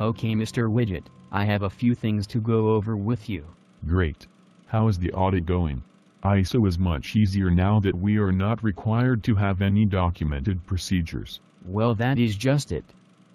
Okay, Mr. Widget, I have a few things to go over with you. Great. How is the audit going? ISO is much easier now that we are not required to have any documented procedures. Well, that is just it.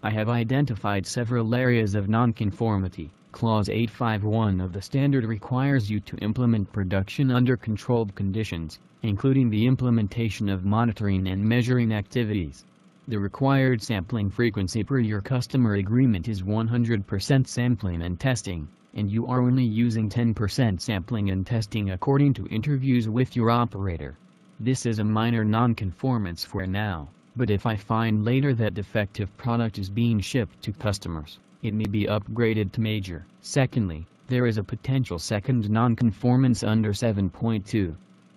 I have identified several areas of nonconformity. Clause 851 of the standard requires you to implement production under controlled conditions, including the implementation of monitoring and measuring activities. The required sampling frequency per your customer agreement is 100% sampling and testing, and you are only using 10% sampling and testing according to interviews with your operator. This is a minor nonconformance for now, but if I find later that defective product is being shipped to customers, it may be upgraded to major. Secondly, there is a potential second nonconformance under 7.2.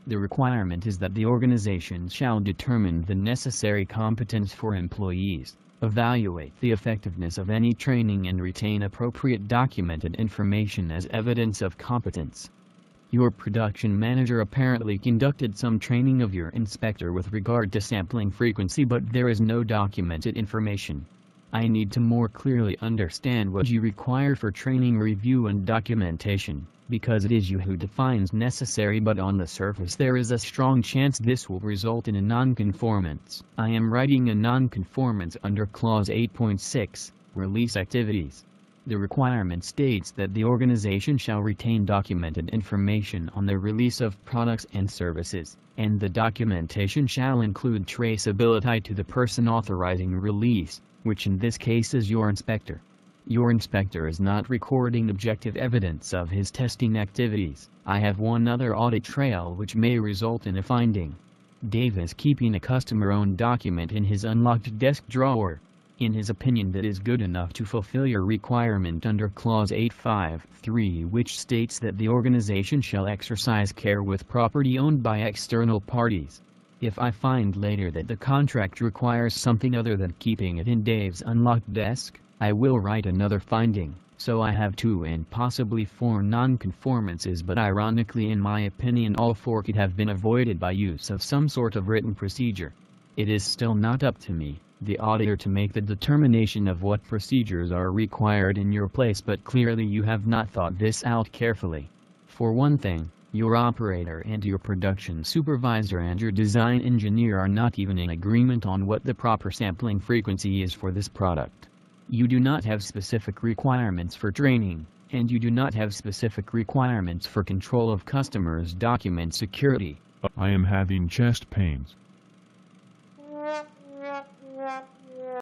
The requirement is that the organization shall determine the necessary competence for employees, evaluate the effectiveness of any training and retain appropriate documented information as evidence of competence. Your production manager apparently conducted some training of your inspector with regard to sampling frequency, but there is no documented information. I need to more clearly understand what you require for training, review and documentation, because it is you who defines necessary, but on the surface there is a strong chance this will result in a nonconformance. I am writing a nonconformance under Clause 8.6, Release Activities. The requirement states that the organization shall retain documented information on the release of products and services, and the documentation shall include traceability to the person authorizing release, which in this case is your inspector. Your inspector is not recording objective evidence of his testing activities. I have one other audit trail which may result in a finding. Dave is keeping a customer-owned document in his unlocked desk drawer. In his opinion, that is good enough to fulfill your requirement under Clause 853, which states that the organization shall exercise care with property owned by external parties. If I find later that the contract requires something other than keeping it in Dave's unlocked desk, I will write another finding. So I have 2 and possibly 4 nonconformances, but ironically in my opinion all 4 could have been avoided by use of some sort of written procedure. It is still not up to me, the auditor, to make the determination of what procedures are required in your place, but clearly you have not thought this out carefully. For one thing, your operator and your production supervisor and your design engineer are not even in agreement on what the proper sampling frequency is for this product. You do not have specific requirements for training, and you do not have specific requirements for control of customers' document security. I am having chest pains.